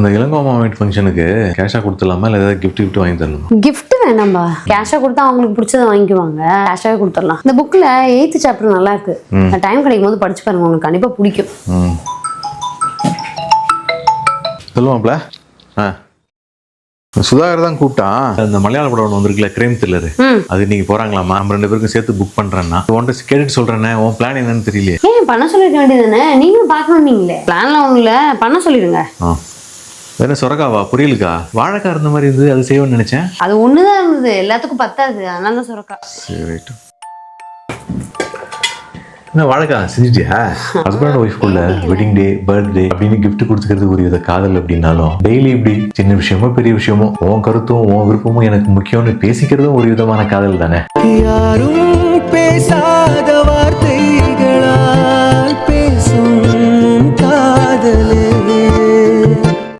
அந்த இளங்கோமா வீட்டு ஃபங்க்ஷனுக்கு கேஷா கொடுத்துடலாமா இல்லை ஏதாவது கிஃப்ட் வாங்கி தரணும்? கிஃப்ட் வேணாம்பா, கேஷா கொடுத்தா அவங்களுக்கு பிடிச்சதை வாங்கிக்குவாங்க. கேஷாவே கொடுத்துடலாம். இந்த புக்ல 8th சாப்டர் நல்லா இருக்கு, டைம் கிடைக்கும் போது படிச்சு பாருங்க, உங்களுக்கு கண்டிப்பா பிடிக்கும். சொல்லுவாப்ல. சுதாகர் தான் கூப்பிட்டான். அந்த மலையாள படம் ஒன்று வந்திருக்குல்ல, கிரைம் த்ரில்லர், அது நீங்க போறாங்களாமா? நம்ம 2 பேருக்கும் சேர்த்து புக் பண்றேன்னா உன்கிட்ட கேட்டுட்டு சொல்றேனே, உன் பிளான் என்னன்னு தெரியலையே. ஏன் பண்ண சொல்லிருக்க வேண்டியதுதானே, நீங்களும் பார்க்கணும். நீங்களே பிளான்லாம் ஒண்ணுல பண்ண சொல்லிடுங்க. என்ன சொரக்காவா? புரியலுக்கா? வாழைக்காய் இருந்த மாதிரி இருந்தது, அது செய்வேன்னு நினைச்சேன். அது ஒண்ணுதான் இருந்தது, எல்லாத்துக்கும் பத்தாது, அதனால தான் சொரக்கா. சரி, என்ன வாழைக்காய் செஞ்சுட்டியா? ஹஸ்பண்ட் அண்ட் ஒய்ஃப்குள்ள வெட்டிங் டே, பர்த்டே அப்படின்னு கிஃப்ட் கொடுத்துக்கிறது ஒரு வித காதல் அப்படின்னாலும், டெய்லி இப்படி சின்ன விஷயமோ பெரிய விஷயமோ உன் கருத்தும் உன் விருப்பமும் எனக்கு முக்கியம்னு பேசிக்கிறதும் ஒரு விதமான காதல் தானே. யாரும் பேசாதவா